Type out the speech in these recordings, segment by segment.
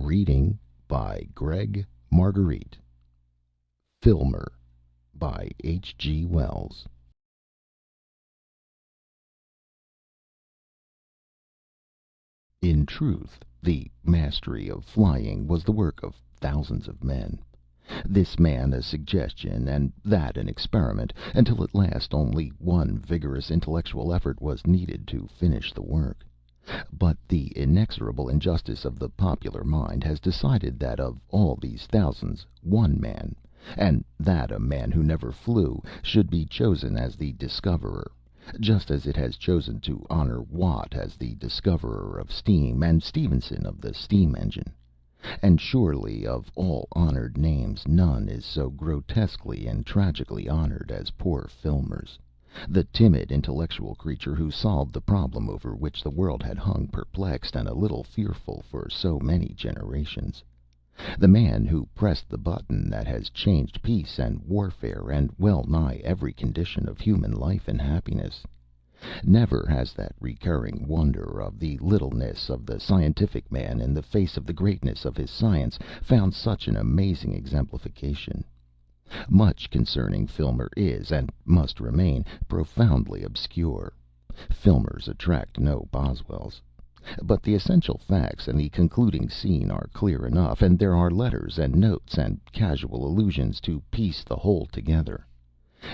Reading by Greg Marguerite. Filmer by H. G. Wells. In truth, the mastery of flying was the work of thousands of men. This man a suggestion, and that an experiment, until at last only one vigorous intellectual effort was needed to finish the work. But the inexorable injustice of the popular mind has decided that of all these thousands one man, and that a man who never flew, should be chosen as the discoverer, just as it has chosen to honor Watt as the discoverer of steam, and Stephenson of the steam engine. And surely of all honored names none is so grotesquely and tragically honored as poor Filmer's, the timid intellectual creature who solved the problem over which the world had hung perplexed and a little fearful for so many generations. The man who pressed the button that has changed peace and warfare and well nigh every condition of human life and happiness. Never has that recurring wonder of the littleness of the scientific man in the face of the greatness of his science found such an amazing exemplification. Much concerning Filmer is, and must remain, profoundly obscure. Filmers attract no Boswells. But the essential facts and the concluding scene are clear enough, and there are letters and notes and casual allusions to piece the whole together.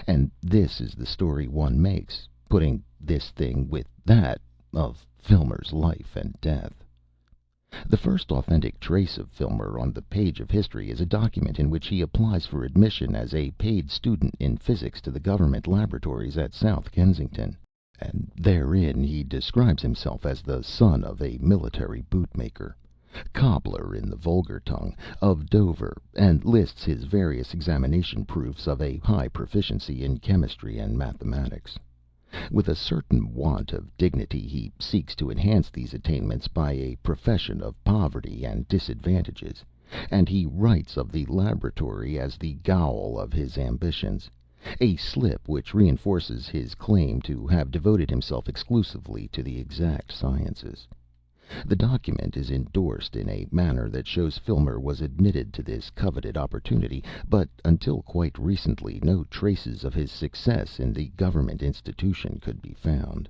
And this is the story one makes, putting this thing with that, of Filmer's life and death. The first authentic trace of Filmer on the page of history is a document in which he applies for admission as a paid student in physics to the government laboratories at South Kensington, and therein he describes himself as the son of a military bootmaker, cobbler in the vulgar tongue, of Dover, and lists his various examination proofs of a high proficiency in chemistry and mathematics. With a certain want of dignity he seeks to enhance these attainments by a profession of poverty and disadvantages, and he writes of the laboratory as the gaol of his ambitions, a slip which reinforces his claim to have devoted himself exclusively to the exact sciences. The document is endorsed in a manner that shows Filmer was admitted to this coveted opportunity, but until quite recently no traces of his success in the government institution could be found.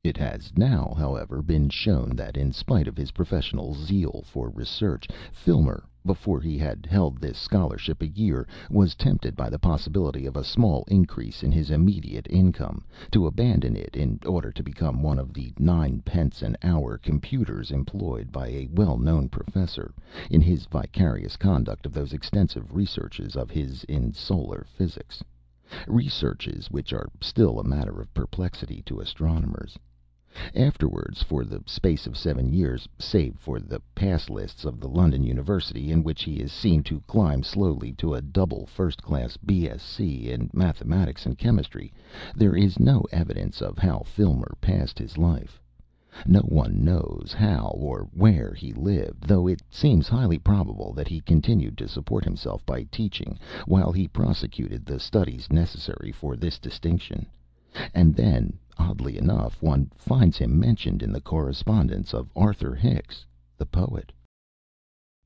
It has now, however, been shown that in spite of his professional zeal for research, Filmer, before he had held this scholarship a year, was tempted by the possibility of a small increase in his immediate income, to abandon it in order to become one of the 9 pence an hour computers employed by a well-known professor in his vicarious conduct of those extensive researches of his in solar physics, researches which are still a matter of perplexity to astronomers. Afterwards, for the space of 7 years, save for the pass lists of the London University, in which he is seen to climb slowly to a double first-class B.Sc. in mathematics and chemistry, there is no evidence of how Filmer passed his life. No one knows how or where he lived, though it seems highly probable that he continued to support himself by teaching, while he prosecuted the studies necessary for this distinction. And then, oddly enough, one finds him mentioned in the correspondence of Arthur Hicks, the poet.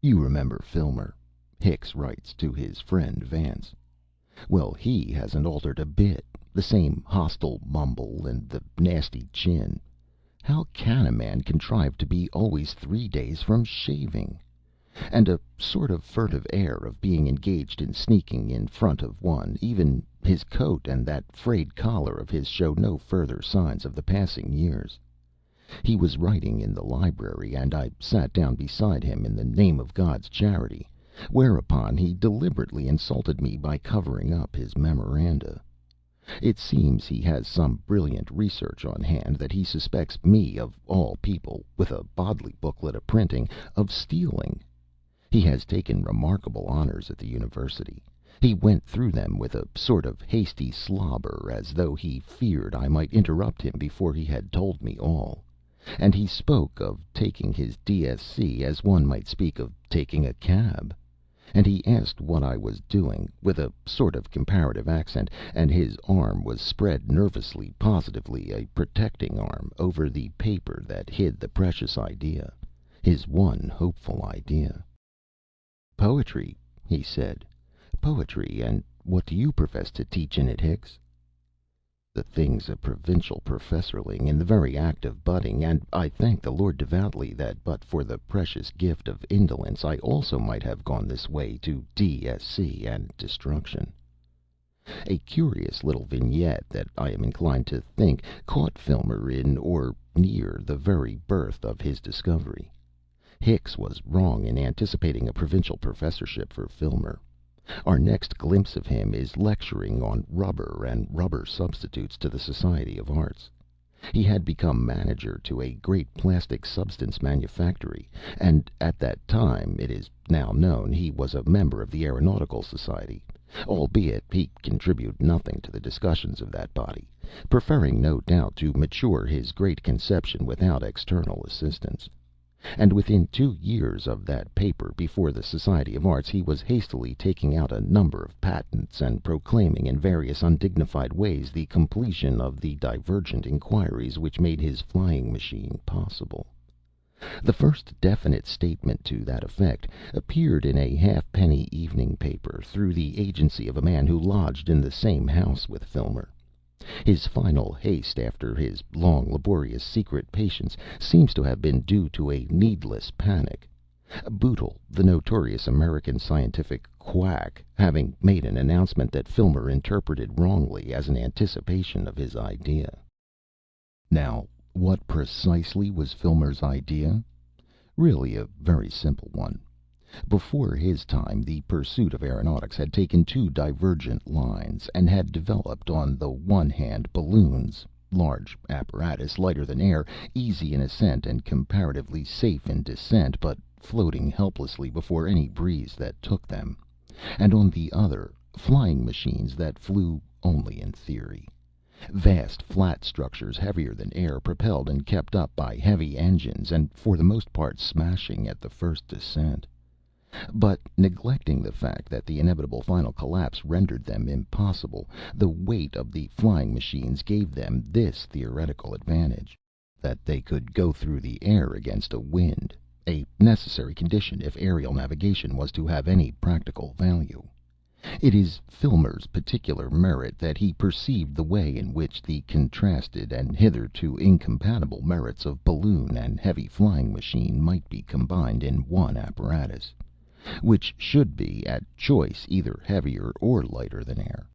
"You remember Filmer," Hicks writes to his friend Vance. "Well, he hasn't altered a bit. The same hostile mumble and the nasty chin. How can a man contrive to be always 3 days from shaving? And a sort of furtive air of being engaged in sneaking in front of one. Even his coat and that frayed collar of his show no further signs of the passing years. He was writing in the library, and I sat down beside him in the name of God's charity, whereupon he deliberately insulted me by covering up his memoranda. It seems he has some brilliant research on hand that he suspects me, of all people, with a Bodley booklet a printing, of stealing. He has taken remarkable honors at the university. He went through them with a sort of hasty slobber, as though he feared I might interrupt him before he had told me all. And he spoke of taking his D.Sc. as one might speak of taking a cab. And he asked what I was doing, with a sort of comparative accent, and his arm was spread nervously, positively a protecting arm, over the paper that hid the precious idea. his one hopeful idea. "Poetry," he said. "Poetry. And what do you profess to teach in it, Hicks?" "The thing's a provincial professorling in the very act of budding, and I thank the Lord devoutly that but for the precious gift of indolence I also might have gone this way to D.Sc. and destruction." A curious little vignette that I am inclined to think caught Filmer in or near the very birth of his discovery. Hicks was wrong in anticipating a provincial professorship for Filmer. Our next glimpse of him is lecturing on rubber and rubber substitutes to the Society of Arts. He had become manager to a great plastic substance manufactory, and at that time, it is now known, he was a member of the Aeronautical Society, albeit he contributed nothing to the discussions of that body, preferring no doubt to mature his great conception without external assistance. And within 2 years of that paper before the Society of Arts he was hastily taking out a number of patents, and proclaiming in various undignified ways the completion of the divergent inquiries which made his flying machine possible. The first definite statement to that effect appeared in a halfpenny evening paper through the agency of a man who lodged in the same house with Filmer. His final haste after his long, laborious, secret patience seems to have been due to a needless panic, Bootle, the notorious American scientific quack, having made an announcement that Filmer interpreted wrongly as an anticipation of his idea. Now, what precisely was Filmer's idea? Really a very simple one. Before his time, the pursuit of aeronautics had taken two divergent lines, and had developed, on the one hand, balloons, large apparatus, lighter than air, easy in ascent and comparatively safe in descent, but floating helplessly before any breeze that took them; and on the other, flying machines that flew only in theory. Vast flat structures, heavier than air, propelled and kept up by heavy engines, and for the most part smashing at the first descent. But, neglecting the fact that the inevitable final collapse rendered them impossible, the weight of the flying machines gave them this theoretical advantage, that they could go through the air against a wind, a necessary condition if aerial navigation was to have any practical value. It is Filmer's particular merit that he perceived the way in which the contrasted and hitherto incompatible merits of balloon and heavy flying machine might be combined in one apparatus, which should be, at choice, either heavier or lighter than air.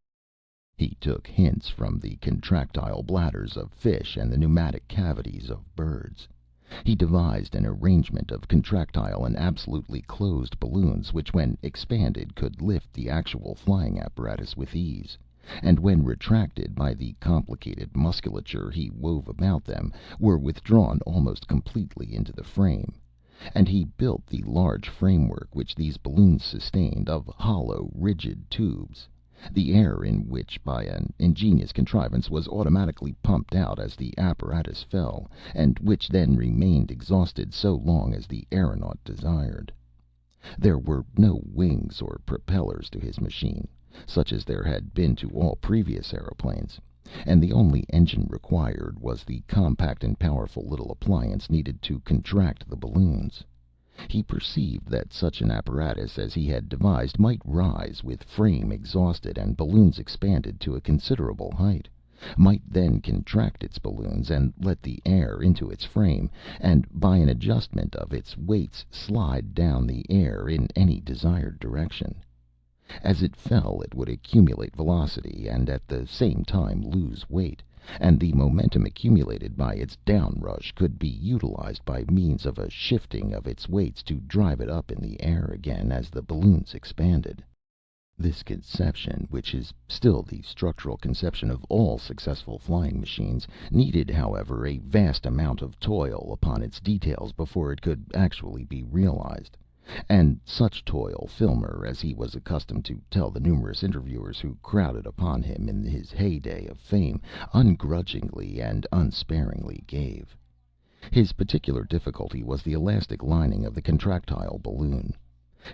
He took hints from the contractile bladders of fish and the pneumatic cavities of birds. He devised an arrangement of contractile and absolutely closed balloons, which, when expanded, could lift the actual flying apparatus with ease, and when retracted by the complicated musculature he wove about them, were withdrawn almost completely into the frame. And he built the large framework which these balloons sustained, of hollow, rigid tubes, the air in which, by an ingenious contrivance, was automatically pumped out as the apparatus fell, and which then remained exhausted so long as the aeronaut desired. There were no wings or propellers to his machine, such as there had been to all previous aeroplanes, and the only engine required was the compact and powerful little appliance needed to contract the balloons. He perceived that such an apparatus as he had devised might rise with frame exhausted and balloons expanded to a considerable height, might then contract its balloons and let the air into its frame, and by an adjustment of its weights slide down the air in any desired direction. As it fell it would accumulate velocity and at the same time lose weight, and the momentum accumulated by its downrush could be utilized by means of a shifting of its weights to drive it up in the air again as the balloons expanded. This conception, which is still the structural conception of all successful flying machines, needed, however, a vast amount of toil upon its details before it could actually be realized. And such toil Filmer, as he was accustomed to tell the numerous interviewers who crowded upon him in his heyday of fame, ungrudgingly and unsparingly gave. His particular difficulty was the elastic lining of the contractile balloon.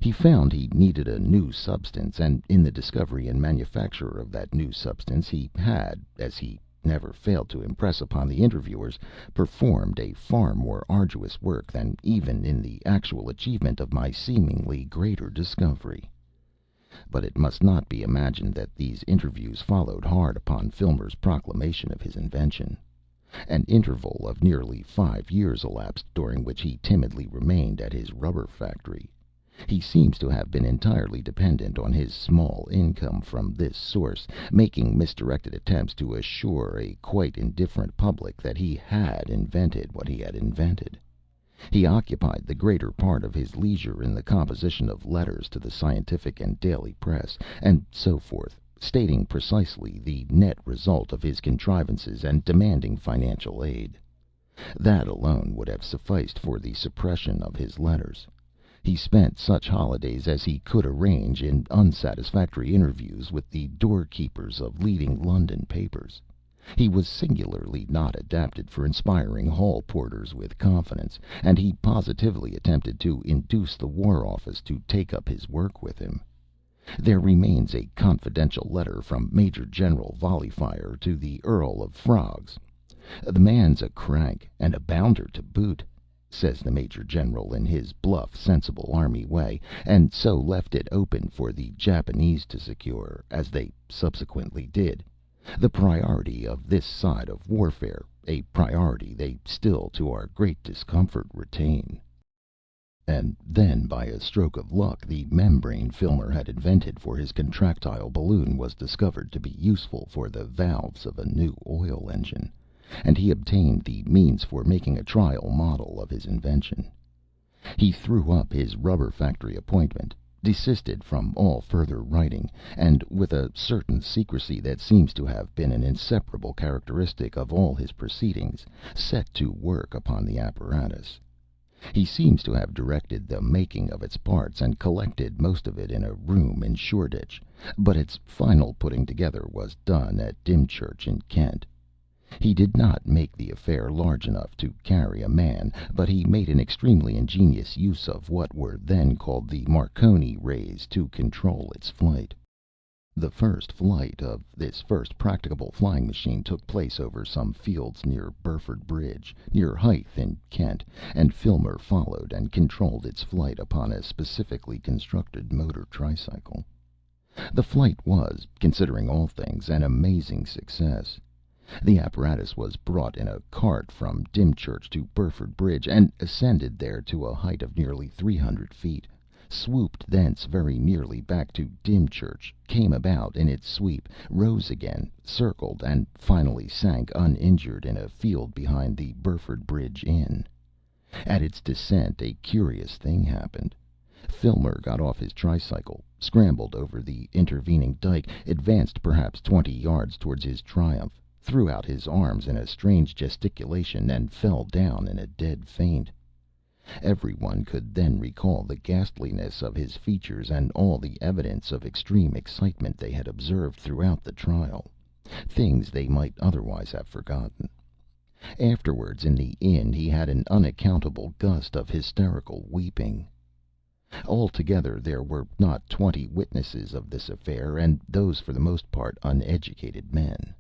He found he needed a new substance, and in the discovery and manufacture of that new substance he had, as he never failed to impress upon the interviewers, performed a far more arduous work than even in the actual achievement of my seemingly greater discovery. But it must not be imagined that these interviews followed hard upon Filmer's proclamation of his invention. An interval of nearly 5 years elapsed, during which he timidly remained at his rubber factory. He seems to have been entirely dependent on his small income from this source, making misdirected attempts to assure a quite indifferent public that he had invented what he had invented. He occupied the greater part of his leisure in the composition of letters to the scientific and daily press, and so forth, stating precisely the net result of his contrivances and demanding financial aid. That alone would have sufficed for the suppression of his letters. He spent such holidays as he could arrange in unsatisfactory interviews with the doorkeepers of leading London papers. He was singularly not adapted for inspiring hall porters with confidence, and he positively attempted to induce the War Office to take up his work with him. There remains a confidential letter from Major General Volleyfire to the Earl of Frogs. "The man's a crank, and a bounder to boot," says the Major General in his bluff, sensible army way, and so left it open for the Japanese to secure, as they subsequently did, the priority of this side of warfare, a priority they still, to our great discomfort, retain. And then, by a stroke of luck, the membrane Filmer had invented for his contractile balloon was discovered to be useful for the valves of a new oil engine, and he obtained the means for making a trial model of his invention. He threw up his rubber factory appointment, desisted from all further writing, and, with a certain secrecy that seems to have been an inseparable characteristic of all his proceedings, set to work upon the apparatus. He seems to have directed the making of its parts, and collected most of it in a room in Shoreditch, but its final putting together was done at Dymchurch in Kent. He did not make the affair large enough to carry a man, but he made an extremely ingenious use of what were then called the Marconi rays to control its flight. The first flight of this first practicable flying machine took place over some fields near Burford Bridge, near Hythe in Kent, and Filmer followed and controlled its flight upon a specifically constructed motor tricycle. The flight was, considering all things, an amazing success. The apparatus was brought in a cart from Dymchurch to Burford Bridge, and ascended there to a height of nearly 300 feet, swooped thence very nearly back to Dymchurch, came about in its sweep, rose again, circled, and finally sank uninjured in a field behind the Burford Bridge Inn. At its descent a curious thing happened. Filmer got off his tricycle, scrambled over the intervening dike, advanced perhaps 20 yards towards his triumph, threw out his arms in a strange gesticulation, and fell down in a dead faint. Every one could then recall the ghastliness of his features, and all the evidence of extreme excitement they had observed throughout the trial, things they might otherwise have forgotten. Afterwards, in the inn, he had an unaccountable gust of hysterical weeping. Altogether there were not 20 witnesses of this affair, and those for the most part uneducated men.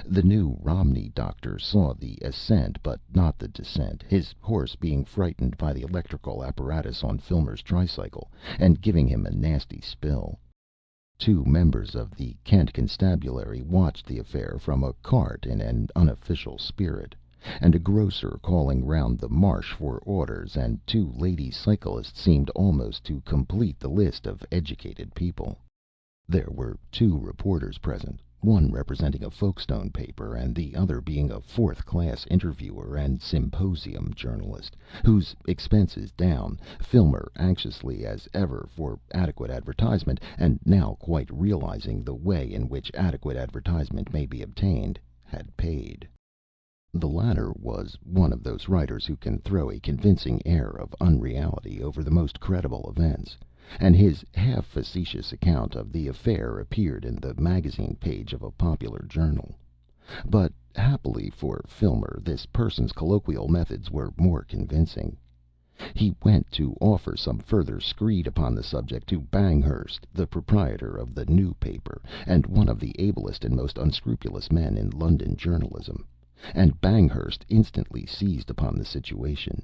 The new Romney doctor saw the ascent, but not the descent, his horse being frightened by the electrical apparatus on Filmer's tricycle, and giving him a nasty spill. 2 members of the Kent Constabulary watched the affair from a cart in an unofficial spirit, and a grocer calling round the marsh for orders, and 2 lady cyclists seemed almost to complete the list of educated people. There were 2 reporters present, one representing a Folkestone paper, and the other being a 4th-class interviewer and symposium journalist, whose expenses down, Filmer, anxiously as ever for adequate advertisement, and now quite realizing the way in which adequate advertisement may be obtained, had paid. The latter was one of those writers who can throw a convincing air of unreality over the most credible events, and his half-facetious account of the affair appeared in the magazine page of a popular journal. But, happily for Filmer, this person's colloquial methods were more convincing. He went to offer some further screed upon the subject to Banghurst, the proprietor of the new paper, and one of the ablest and most unscrupulous men in London journalism, and Banghurst instantly seized upon the situation.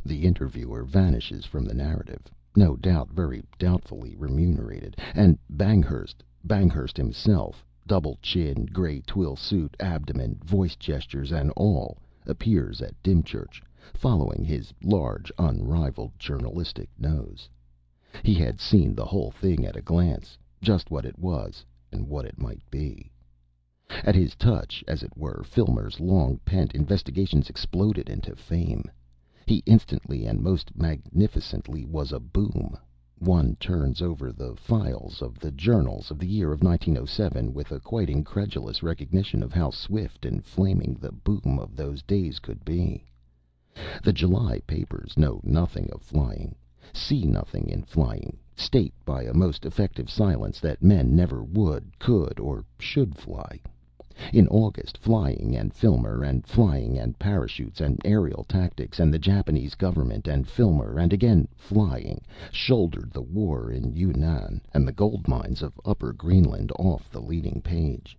The interviewer vanishes from the narrative, no doubt very doubtfully remunerated, and Banghurst himself, double chin, gray twill suit, abdomen, voice gestures, and all, appears at Dymchurch, following his large, unrivaled journalistic nose. He had seen the whole thing at a glance, just what it was and what it might be. At his touch, as it were, Filmer's long-pent investigations exploded into fame. He instantly and most magnificently was a boom. One turns over the files of the journals of the year of 1907 with a quite incredulous recognition of how swift and flaming the boom of those days could be. The July papers know nothing of flying, see nothing in flying, state by a most effective silence that men never would, could, or should fly. In August, flying and Filmer, and flying and parachutes and aerial tactics, and the Japanese government and Filmer, and again flying, shouldered the war in Yunnan and the gold mines of Upper Greenland off the leading page.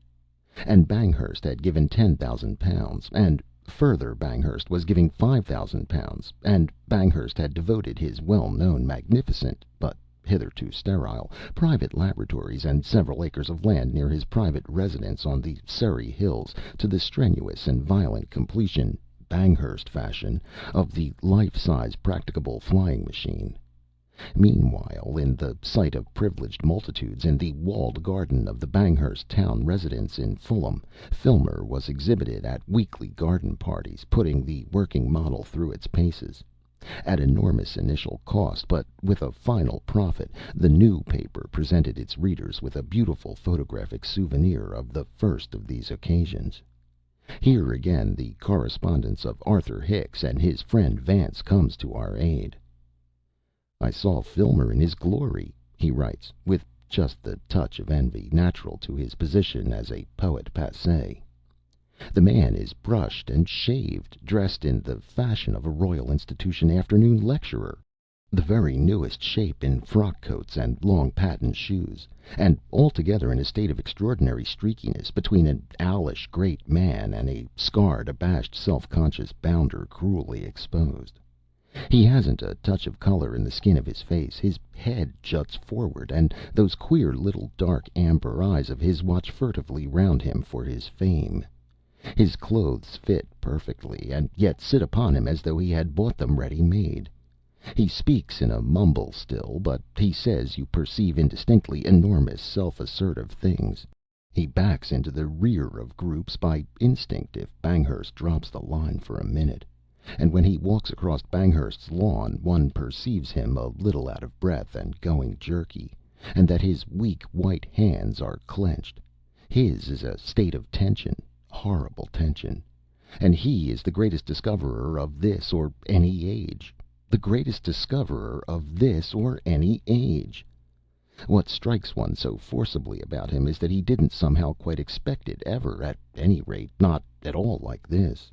And Banghurst had given £10,000, and further Banghurst was giving £5,000, and Banghurst had devoted his well-known, magnificent, but hitherto sterile, private laboratories and several acres of land near his private residence on the Surrey hills to the strenuous and violent completion, Banghurst fashion, of the life-size practicable flying machine. Meanwhile, in the sight of privileged multitudes in the walled garden of the Banghurst town residence in Fulham, Filmer was exhibited at weekly garden parties, putting the working model through its paces. At enormous initial cost, but with a final profit, the new paper presented its readers with a beautiful photographic souvenir of the first of these occasions. Here again the correspondence of Arthur Hicks and his friend Vance comes to our aid. "I saw Filmer in his glory," he writes, with just the touch of envy natural to his position as a poet passé. "The man is brushed and shaved, dressed in the fashion of a Royal Institution afternoon lecturer, the very newest shape in frock coats and long patent shoes, and altogether in a state of extraordinary streakiness, between an owlish great man and a scarred, abashed, self-conscious bounder cruelly exposed. He hasn't a touch of color in the skin of his face, his head juts forward, and those queer little dark amber eyes of his watch furtively round him for his fame. His clothes fit perfectly, and yet sit upon him as though he had bought them ready made. He speaks in a mumble still, but he says, you perceive indistinctly, enormous self-assertive things. He backs into the rear of groups by instinct if Banghurst drops the line for a minute, and when he walks across Banghurst's lawn one perceives him a little out of breath and going jerky, and that his weak white hands are clenched. His is a state of tension, horrible tension. And he is the greatest discoverer of this or any age. The greatest discoverer of this or any age. What strikes one so forcibly about him is that he didn't somehow quite expect it ever, at any rate, not at all like this.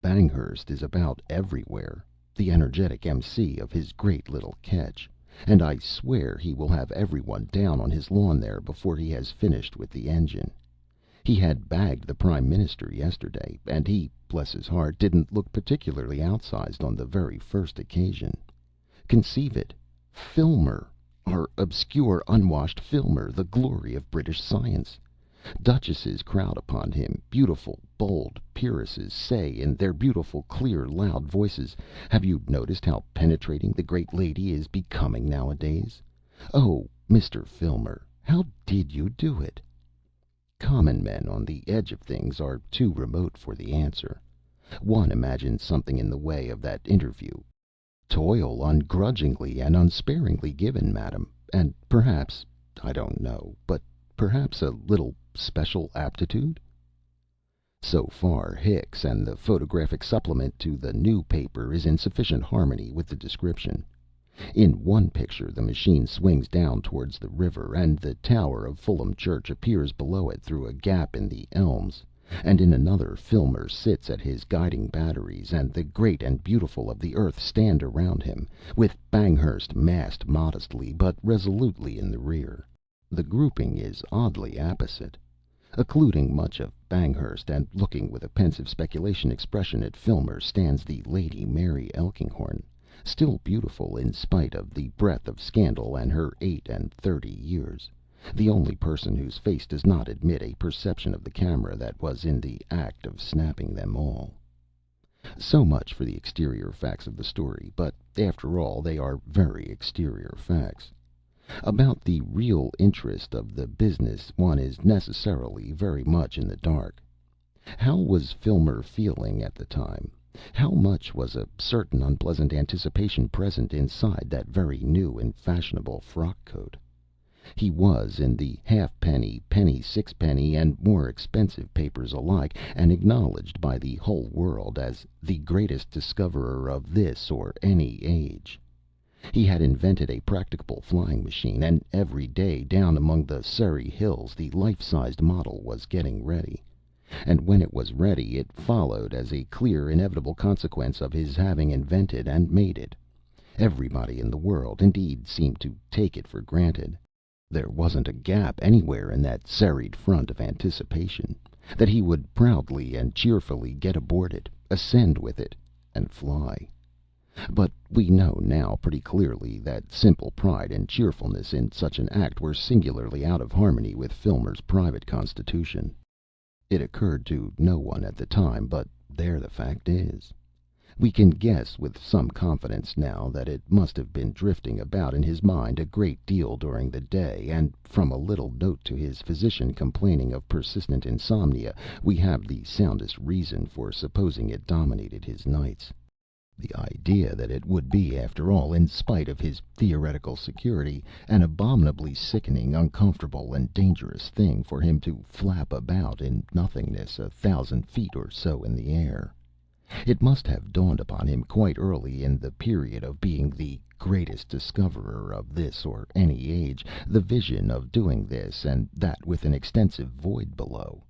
Banghurst is about everywhere, the energetic MC of his great little catch, and I swear he will have everyone down on his lawn there before he has finished with the engine. He had bagged the Prime Minister yesterday, and he, bless his heart, didn't look particularly outsized on the very first occasion. Conceive it! Filmer! Our obscure, unwashed Filmer, the glory of British science! Duchesses crowd upon him, beautiful, bold peeresses say in their beautiful, clear, loud voices, "Have you noticed how penetrating the great lady is becoming nowadays? Oh, Mr. Filmer, how did you do it?" Common men on the edge of things are too remote for the answer. One imagines something in the way of that interview. Toil ungrudgingly and unsparingly given, madam, and perhaps, I don't know, but perhaps a little special aptitude. So far, Hicks and the photographic supplement to the new paper is in sufficient harmony with the description. In one picture the machine swings down towards the river, and the tower of Fulham Church appears below it through a gap in the elms, and in another Filmer sits at his guiding batteries, and the great and beautiful of the earth stand around him, with Banghurst massed modestly but resolutely in the rear. The grouping is oddly apposite. Occluding much of Banghurst, and looking with a pensive speculation expression at Filmer, stands the Lady Mary Elkinghorn, still beautiful in spite of the breath of scandal and her 38 years, the only person whose face does not admit a perception of the camera that was in the act of snapping them all. So much for the exterior facts of the story, but after all they are very exterior facts. About the real interest of the business one is necessarily very much in the dark. How was Filmer feeling at the time? How much was a certain unpleasant anticipation present inside that very new and fashionable frock coat? He was in the halfpenny, penny sixpenny, and more expensive papers alike, and acknowledged by the whole world as the greatest discoverer of this or any age. He had invented a practicable flying machine, and every day down among the Surrey hills the life-sized model was getting ready. And when it was ready, it followed as a clear, inevitable consequence of his having invented and made it. Everybody in the world, indeed, seemed to take it for granted. There wasn't a gap anywhere in that serried front of anticipation, that he would proudly and cheerfully get aboard it, ascend with it, and fly. But we know now pretty clearly that simple pride and cheerfulness in such an act were singularly out of harmony with Filmer's private constitution. It occurred to no one at the time, but there the fact is. We can guess with some confidence now that it must have been drifting about in his mind a great deal during the day, and from a little note to his physician complaining of persistent insomnia, we have the soundest reason for supposing it dominated his nights. The idea that it would be, after all, in spite of his theoretical security, an abominably sickening, uncomfortable, and dangerous thing for him to flap about in nothingness 1,000 feet or so in the air. It must have dawned upon him quite early in the period of being the greatest discoverer of this or any age, the vision of doing this and that with an extensive void below.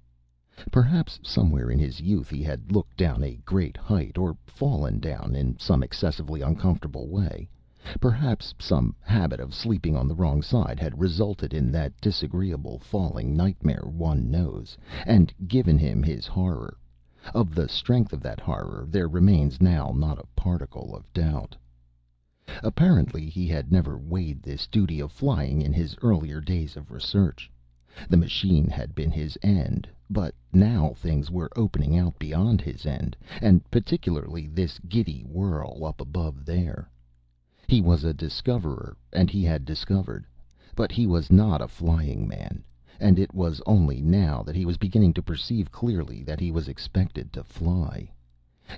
Perhaps somewhere in his youth he had looked down a great height, or fallen down in some excessively uncomfortable way. Perhaps some habit of sleeping on the wrong side had resulted in that disagreeable falling nightmare one knows, and given him his horror. Of the strength of that horror there remains now not a particle of doubt. Apparently he had never weighed this duty of flying in his earlier days of research. The machine had been his end, but now things were opening out beyond his end, and particularly this giddy whirl up above there. He was a discoverer, and he had discovered, but he was not a flying man, and it was only now that he was beginning to perceive clearly that he was expected to fly.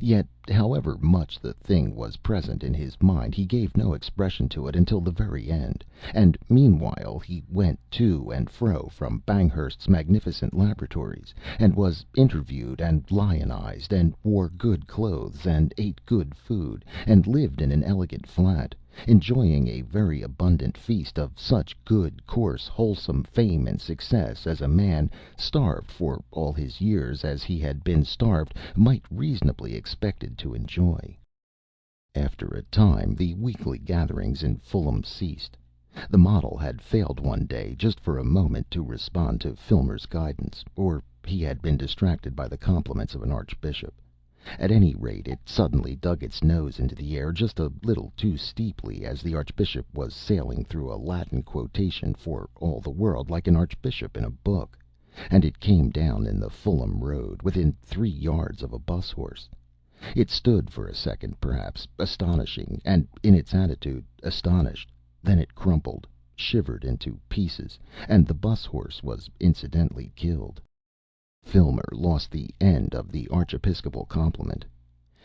Yet, however much the thing was present in his mind, he gave no expression to it until the very end, and meanwhile he went to and fro from Banghurst's magnificent laboratories, and was interviewed and lionized, and wore good clothes, and ate good food, and lived in an elegant flat, enjoying a very abundant feast of such good, coarse, wholesome fame and success as a man, starved for all his years as he had been starved, might reasonably expected to enjoy. After a time the weekly gatherings in Fulham ceased. The model had failed one day just for a moment to respond to Filmer's guidance, or he had been distracted by the compliments of an archbishop. At any rate, it suddenly dug its nose into the air just a little too steeply, as the archbishop was sailing through a Latin quotation for all the world like an archbishop in a book, and it came down in the Fulham road, within 3 yards of a bus horse. It stood for a second, perhaps, astonishing, and in its attitude, astonished. Then it crumpled, shivered into pieces, and the bus horse was incidentally killed. Filmer lost the end of the archiepiscopal compliment.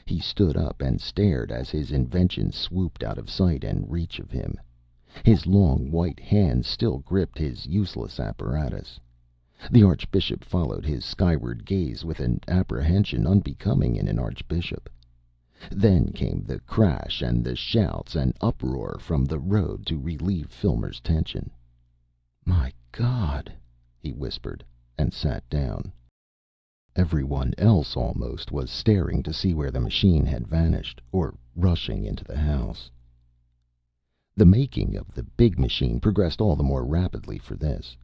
He stood up and stared as his invention swooped out of sight and reach of him. His long white hands still gripped his useless apparatus. The archbishop followed his skyward gaze with an apprehension unbecoming in an archbishop. Then came the crash and the shouts and uproar from the road to relieve Filmer's tension. "My God!" he whispered, and sat down. Everyone else almost was staring to see where the machine had vanished, or rushing into the house. The making of the big machine progressed all the more rapidly for this.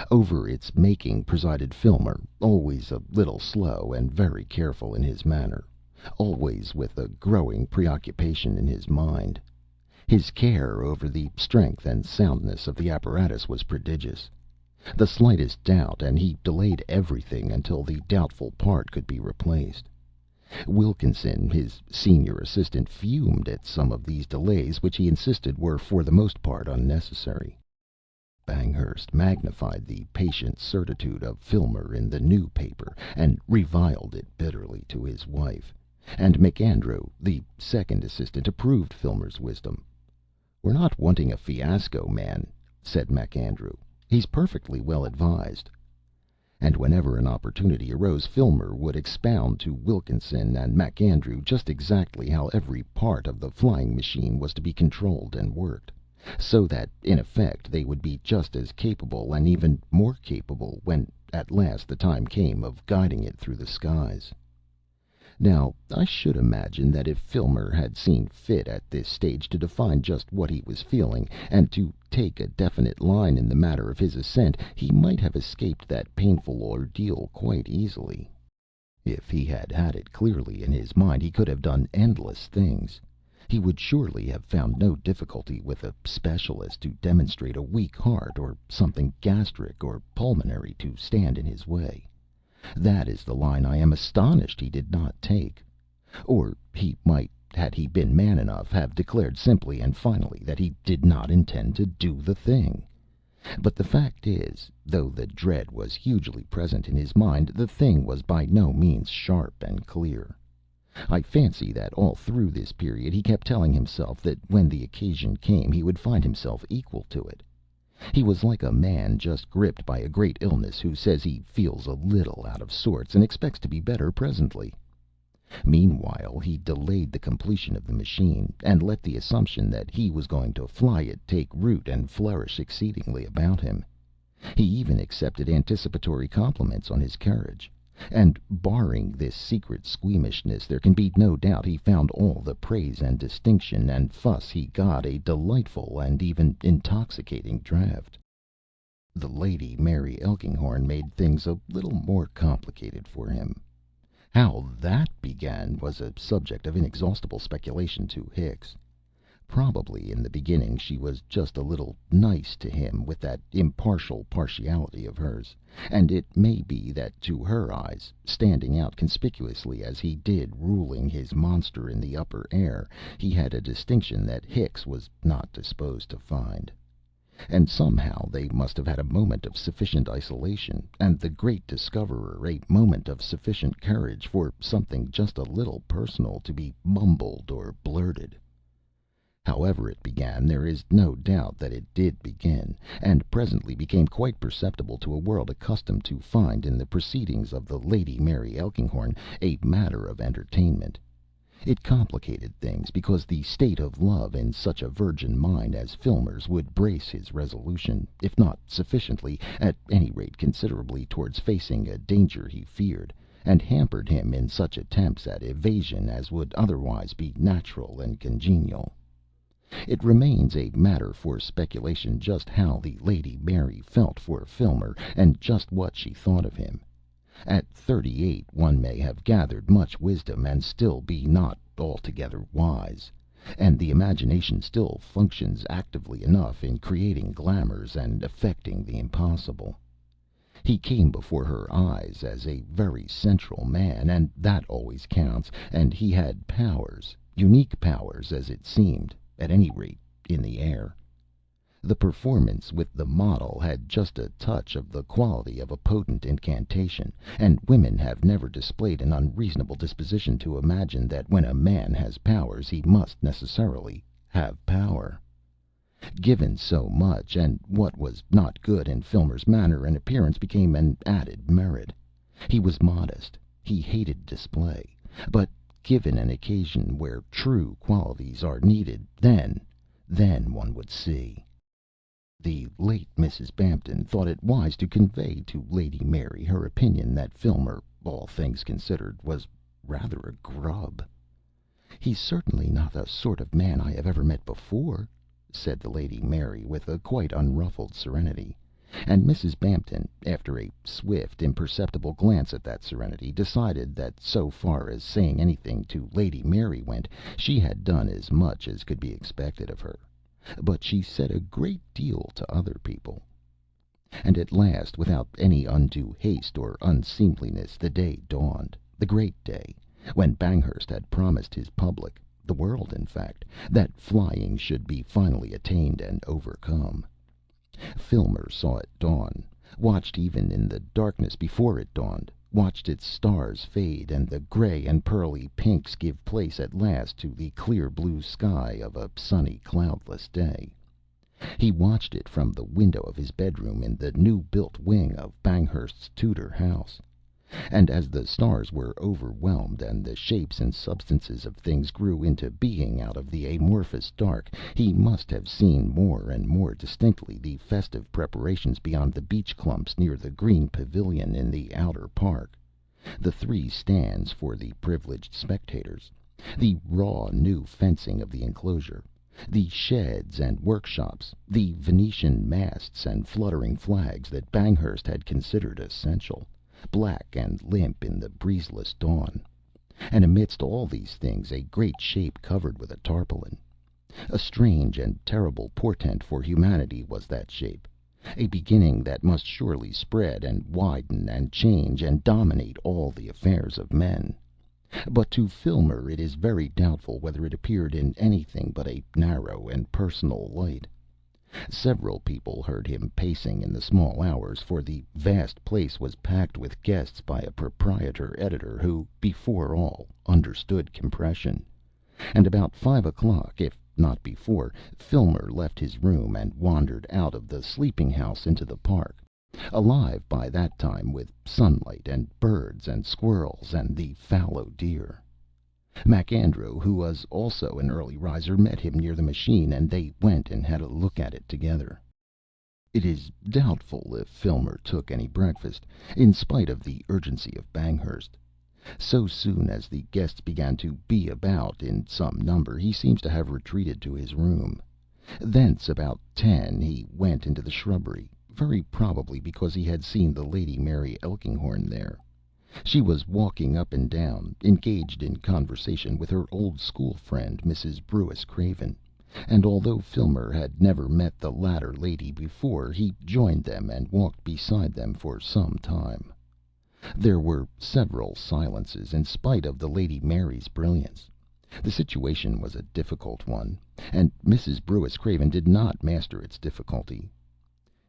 Over its making presided Filmer, always a little slow and very careful in his manner, always with a growing preoccupation in his mind. His care over the strength and soundness of the apparatus was prodigious. The slightest doubt, and he delayed everything until the doubtful part could be replaced. Wilkinson, his senior assistant, fumed at some of these delays, which he insisted were for the most part unnecessary. Banghurst magnified the patient certitude of Filmer in the new paper, and reviled it bitterly to his wife. And MacAndrew, the second assistant, approved Filmer's wisdom. "We're not wanting a fiasco man," said MacAndrew. "He's perfectly well advised." And whenever an opportunity arose, Filmer would expound to Wilkinson and MacAndrew just exactly how every part of the flying machine was to be controlled and worked, so that in effect they would be just as capable, and even more capable, when at last the time came, of guiding it through the skies. Now, I should imagine that if Filmer had seen fit at this stage to define just what he was feeling, and to take a definite line in the matter of his ascent, he might have escaped that painful ordeal quite easily. If he had had it clearly in his mind, he could have done endless things. He would surely have found no difficulty with a specialist to demonstrate a weak heart, or something gastric or pulmonary to stand in his way. That is the line I am astonished he did not take. Or he might, had he been man enough, have declared simply and finally that he did not intend to do the thing. But the fact is, though the dread was hugely present in his mind, the thing was by no means sharp and clear. I fancy that all through this period he kept telling himself that when the occasion came he would find himself equal to it. He was like a man just gripped by a great illness who says he feels a little out of sorts and expects to be better presently. Meanwhile he delayed the completion of the machine, and let the assumption that he was going to fly it take root and flourish exceedingly about him. He even accepted anticipatory compliments on his courage. And, barring this secret squeamishness, there can be no doubt he found all the praise and distinction and fuss he got a delightful and even intoxicating draught. The Lady Mary Elkinghorn made things a little more complicated for him. How that began was a subject of inexhaustible speculation to Hicks. Probably in the beginning she was just a little nice to him with that impartial partiality of hers, and it may be that to her eyes, standing out conspicuously as he did ruling his monster in the upper air, he had a distinction that Hicks was not disposed to find. And somehow they must have had a moment of sufficient isolation, and the great discoverer a moment of sufficient courage, for something just a little personal to be mumbled or blurted. However it began, there is no doubt that it did begin, and presently became quite perceptible to a world accustomed to find in the proceedings of the Lady Mary Elkinghorn a matter of entertainment. It complicated things, because the state of love in such a virgin mind as Filmer's would brace his resolution, if not sufficiently, at any rate considerably, towards facing a danger he feared, and hampered him in such attempts at evasion as would otherwise be natural and congenial. It remains a matter for speculation just how the Lady Mary felt for Filmer, and just what she thought of him. At 38 one may have gathered much wisdom and still be not altogether wise, and the imagination still functions actively enough in creating glamours and effecting the impossible. He came before her eyes as a very central man, and that always counts, and he had powers, unique powers as it seemed, at any rate in the air. The performance with the model had just a touch of the quality of a potent incantation, and women have never displayed an unreasonable disposition to imagine that when a man has powers he must necessarily have power. Given so much, and what was not good in Filmer's manner and appearance became an added merit. He was modest, he hated display, but given an occasion where true qualities are needed, then one would see. The late Mrs. Bampton thought it wise to convey to Lady Mary her opinion that Filmer, all things considered, was rather a grub. "He's certainly not the sort of man I have ever met before," said the Lady Mary with a quite unruffled serenity; and Mrs. Bampton, after a swift, imperceptible glance at that serenity, decided that so far as saying anything to Lady Mary went, she had done as much as could be expected of her. But she said a great deal to other people. And at last, without any undue haste or unseemliness, the day dawned, the great day, when Banghurst had promised his public, the world in fact, that flying should be finally attained and overcome. Filmer saw it dawn, watched even in the darkness before it dawned, watched its stars fade and the gray and pearly pinks give place at last to the clear blue sky of a sunny, cloudless day. He watched it from the window of his bedroom in the new built wing of Banghurst's Tudor house. And as the stars were overwhelmed and the shapes and substances of things grew into being out of the amorphous dark, he must have seen more and more distinctly the festive preparations beyond the beech clumps near the green pavilion in the outer park, the three stands for the privileged spectators, the raw new fencing of the enclosure, the sheds and workshops, the Venetian masts and fluttering flags that Banghurst had considered essential, black and limp in the breezeless dawn. And amidst all these things a great shape covered with a tarpaulin. A strange and terrible portent for humanity was that shape, a beginning that must surely spread and widen and change and dominate all the affairs of men. But to Filmer it is very doubtful whether it appeared in anything but a narrow and personal light. Several people heard him pacing in the small hours, for the vast place was packed with guests by a proprietor editor who, before all, understood compression. And about 5 o'clock, if not before, Filmer left his room and wandered out of the sleeping house into the park, alive by that time with sunlight and birds and squirrels and the fallow deer. MacAndrew, who was also an early riser, met him near the machine, and they went and had a look at it together. It is doubtful if Filmer took any breakfast, in spite of the urgency of Banghurst. So soon as the guests began to be about in some number, he seems to have retreated to his room. Thence, about 10, he went into the shrubbery, very probably because he had seen the Lady Mary Elkinghorn there. She was walking up and down, engaged in conversation with her old school friend, Mrs. Brewis Craven, and although Filmer had never met the latter lady before, he joined them and walked beside them for some time. There were several silences, in spite of the Lady Mary's brilliance. The situation was a difficult one, and Mrs. Brewis Craven did not master its difficulty.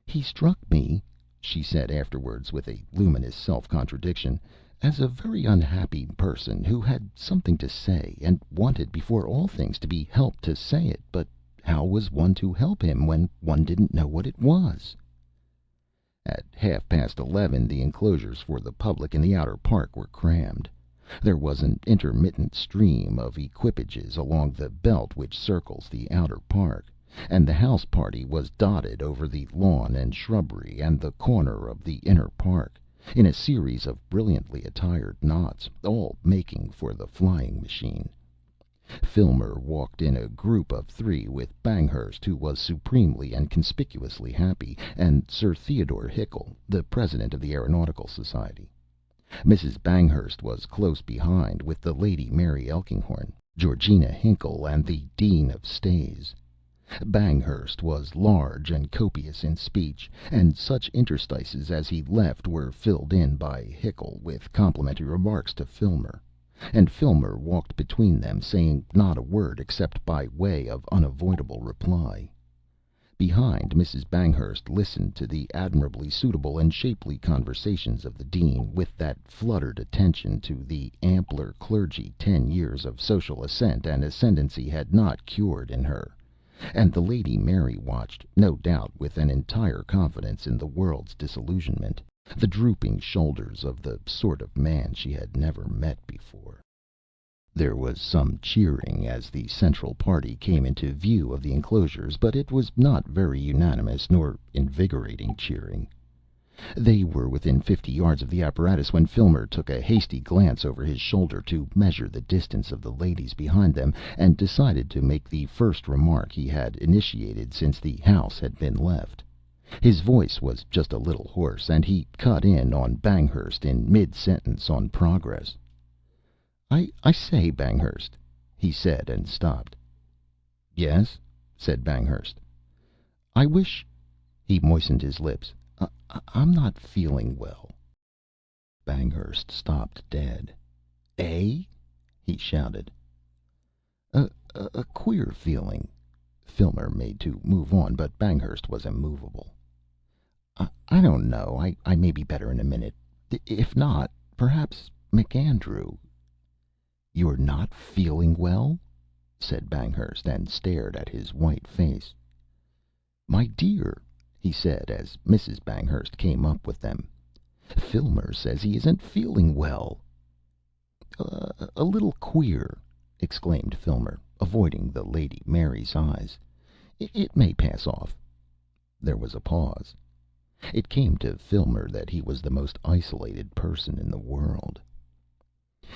"He struck me," she said afterwards with a luminous self-contradiction, "as a very unhappy person who had something to say, and wanted before all things to be helped to say it. But how was one to help him when one didn't know what it was?" At 11:30 the enclosures for the public in the outer park were crammed. There was an intermittent stream of equipages along the belt which circles the outer park, and the house party was dotted over the lawn and shrubbery and the corner of the inner park, in a series of brilliantly attired knots, all making for the flying machine. Filmer walked in a group of three with Banghurst, who was supremely and conspicuously happy, and Sir Theodore Hickle, the president of the Aeronautical Society. Mrs. Banghurst was close behind, with the Lady Mary Elkinghorn, Georgina Hinkle, and the Dean of Stays. Banghurst was large and copious in speech, and such interstices as he left were filled in by Hickle with complimentary remarks to Filmer, and Filmer walked between them, saying not a word except by way of unavoidable reply. Behind, Mrs. Banghurst listened to the admirably suitable and shapely conversations of the Dean, with that fluttered attention to the ampler clergy 10 years of social ascent and ascendancy had not cured in her, and the Lady Mary watched, no doubt with an entire confidence in the world's disillusionment, the drooping shoulders of the sort of man she had never met before. There was some cheering as the central party came into view of the enclosures, but it was not very unanimous nor invigorating cheering. They were within 50 yards of the apparatus when Filmer took a hasty glance over his shoulder to measure the distance of the ladies behind them, and decided to make the first remark he had initiated since the house had been left. His voice was just a little hoarse, and he cut in on Banghurst in mid-sentence on progress. I say, Banghurst, he said, and stopped. Yes, said Banghurst. I wish. He moistened his lips. I'm not feeling well. Banghurst stopped dead. Eh? He shouted. A queer feeling. Filmer made to move on, but Banghurst was immovable. I don't know. I may be better in a minute. If not, perhaps MacAndrew. You're not feeling well? Said Banghurst, and stared at his white face. My dear, he said, as Mrs. Banghurst came up with them, Filmer says he isn't feeling well. A little queer, exclaimed Filmer, avoiding the Lady Mary's eyes. It may pass off. There was a pause. It came to Filmer that he was the most isolated person in the world.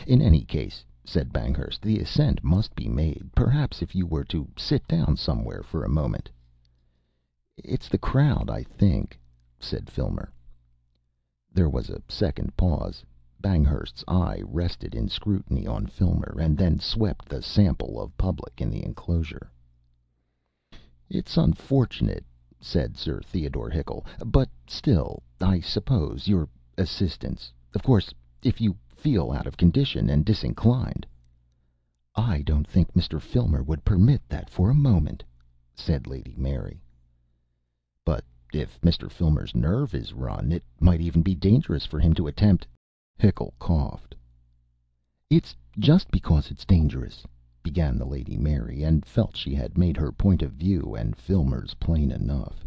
In any case, said Banghurst, the ascent must be made, perhaps if you were to sit down somewhere for a moment. It's the crowd, I think, said Filmer. There was a second pause. Banghurst's eye rested in scrutiny on Filmer, and then swept the sample of public in the enclosure. It's unfortunate, said Sir Theodore Hickle, but still, I suppose, your assistance. Of course, if you feel out of condition and disinclined. I don't think Mr. Filmer would permit that for a moment, said Lady Mary. But if Mr. Filmer's nerve is run, it might even be dangerous for him to attempt. Hickle coughed. It's just because it's dangerous, began the Lady Mary, and felt she had made her point of view and Filmer's plain enough.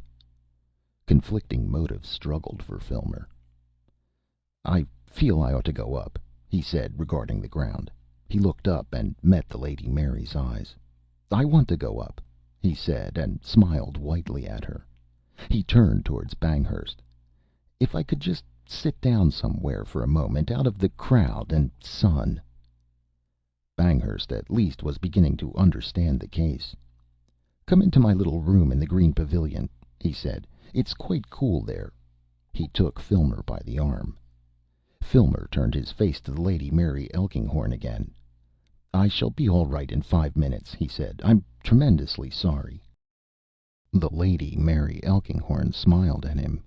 Conflicting motives struggled for Filmer. I feel I ought to go up, he said, regarding the ground. He looked up and met the Lady Mary's eyes. I want to go up, he said, and smiled whitely at her. He turned towards Banghurst. If I could just sit down somewhere for a moment, out of the crowd and sun. Banghurst at least was beginning to understand the case. Come into my little room in the green pavilion, he said. It's quite cool there. He took Filmer by the arm. Filmer turned his face to the Lady Mary Elkinghorn again. I shall be all right in 5 minutes, he said. I'm tremendously sorry. The Lady Mary Elkinghorn smiled at him.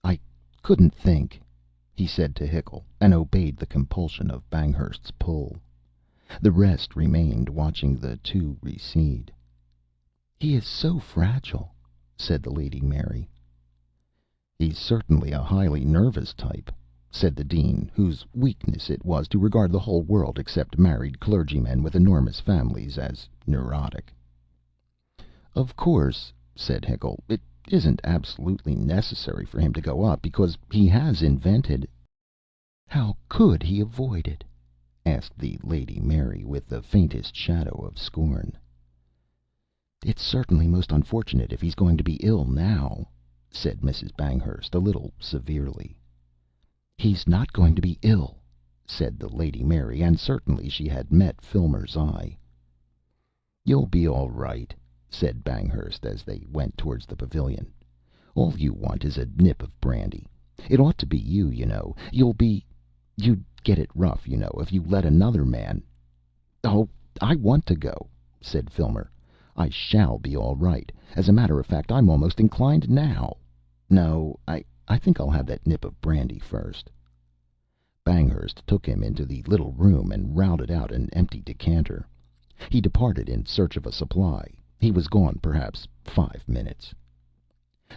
I couldn't think, he said to Hickle, and obeyed the compulsion of Banghurst's pull. The rest remained watching the two recede. He is so fragile, said the Lady Mary. He's certainly a highly nervous type, said the Dean, whose weakness it was to regard the whole world except married clergymen with enormous families as neurotic. Of course, said Hickle, it isn't absolutely necessary for him to go up, because he has invented. How could he avoid it? Asked the Lady Mary, with the faintest shadow of scorn. It's certainly most unfortunate if he's going to be ill now, said Mrs. Banghurst, a little severely. He's not going to be ill, said the Lady Mary, and certainly she had met Filmer's eye. You'll be all right, said Banghurst, as they went towards the pavilion. All you want is a nip of brandy. It ought to be you, you know. You'd get it rough, you know, if you let another man. Oh, I want to go, said Filmer. I shall be all right. As a matter of fact, I'm almost inclined now. No, I think I'll have that nip of brandy first. Banghurst took him into the little room and routed out an empty decanter. He departed in search of a supply. He was gone perhaps 5 minutes.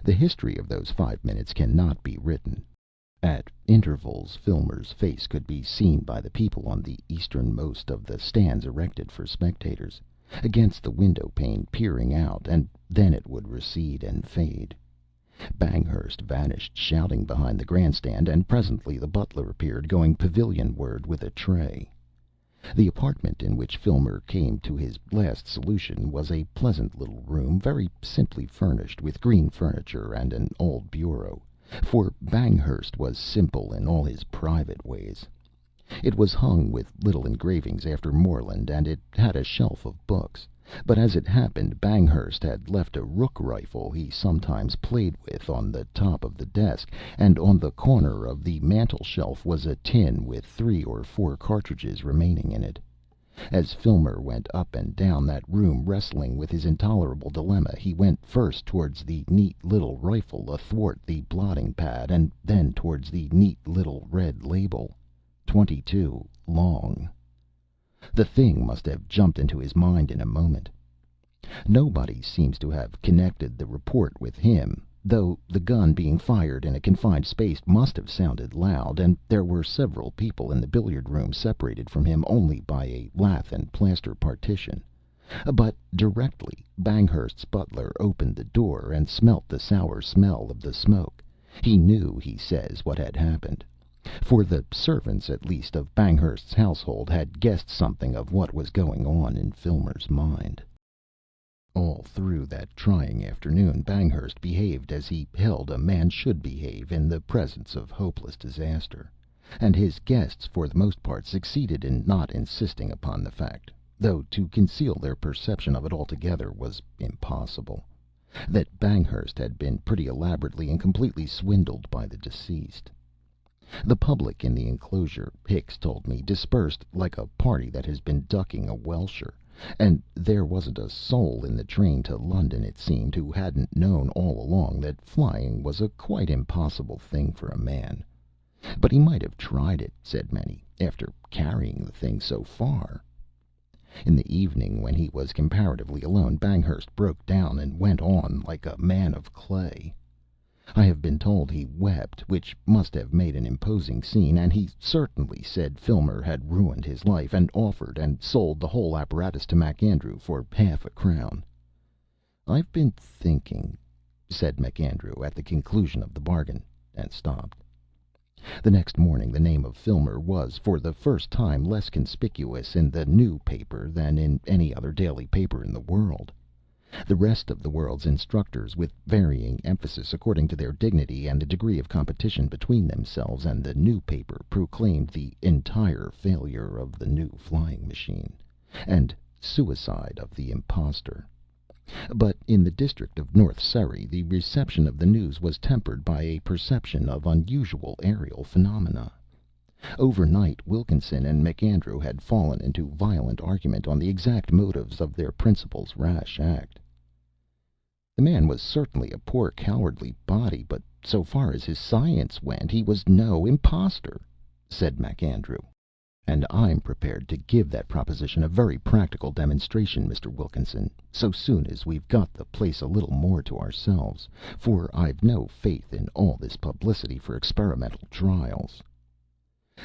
The history of those 5 minutes cannot be written. At intervals Filmer's face could be seen by the people on the easternmost of the stands erected for spectators, against the window pane peering out, and then it would recede and fade. Banghurst vanished shouting behind the grandstand, and presently the butler appeared, going pavilionward with a tray. The apartment in which Filmer came to his last solution was a pleasant little room, very simply furnished with green furniture and an old bureau, for Banghurst was simple in all his private ways. It was hung with little engravings after Morland, and it had a shelf of books. But as it happened, Banghurst had left a rook rifle he sometimes played with on the top of the desk, and on the corner of the mantel shelf was a tin with 3 or 4 cartridges remaining in it. As Filmer went up and down that room wrestling with his intolerable dilemma, he went first towards the neat little rifle athwart the blotting pad, and then towards the neat little red label, 22 long. The thing must have jumped into his mind in a moment. Nobody seems to have connected the report with him, though the gun being fired in a confined space must have sounded loud, and there were several people in the billiard room separated from him only by a lath and plaster partition. But directly Banghurst's butler opened the door and smelt the sour smell of the smoke, he knew, he says, what had happened. For the servants, at least, of Banghurst's household had guessed something of what was going on in Filmer's mind. All through that trying afternoon Banghurst behaved as he held a man should behave in the presence of hopeless disaster, and his guests for the most part succeeded in not insisting upon the fact, though to conceal their perception of it altogether was impossible, that Banghurst had been pretty elaborately and completely swindled by the deceased. The public in the enclosure, Hicks told me, dispersed like a party that has been ducking a welsher, and there wasn't a soul in the train to London, it seemed, who hadn't known all along that flying was a quite impossible thing for a man. But he might have tried it, said many, after carrying the thing so far. In the evening, when he was comparatively alone, Banghurst broke down and went on like a man of clay. I have been told he wept, which must have made an imposing scene, and he certainly said Filmer had ruined his life, and offered and sold the whole apparatus to MacAndrew for ½ crown. "I've been thinking," said MacAndrew at the conclusion of the bargain, and stopped. The next morning the name of Filmer was for the first time less conspicuous in the New paper than in any other daily paper in the world. The rest of the world's instructors, with varying emphasis according to their dignity and the degree of competition between themselves and the New paper, proclaimed the entire failure of the new flying machine, and suicide of the impostor. But in the district of North Surrey the reception of the news was tempered by a perception of unusual aerial phenomena. Overnight Wilkinson and MacAndrew had fallen into violent argument on the exact motives of their principal's rash act. "The man was certainly a poor cowardly body, but so far as his science went, he was no impostor," said MacAndrew. "And I'm prepared to give that proposition a very practical demonstration, Mr. Wilkinson, so soon as we've got the place a little more to ourselves, for I've no faith in all this publicity for experimental trials."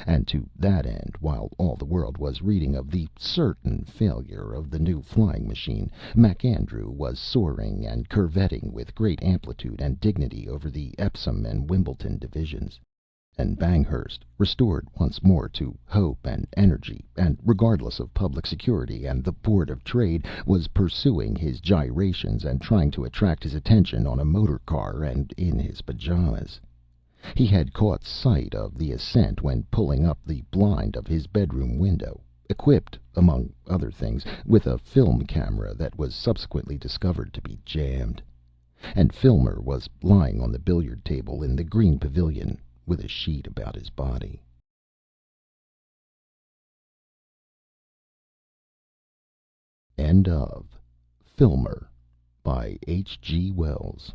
And to that end, while all the world was reading of the certain failure of the new flying machine, MacAndrew was soaring and curvetting with great amplitude and dignity over the Epsom and Wimbledon divisions, and Banghurst, restored once more to hope and energy, and regardless of public security and the Board of Trade, was pursuing his gyrations and trying to attract his attention on a motor car and in his pajamas. He had caught sight of the ascent when pulling up the blind of his bedroom window, equipped, among other things, with a film camera that was subsequently discovered to be jammed. And Filmer was lying on the billiard table in the green pavilion with a sheet about his body. End of Filmer by H. G. Wells.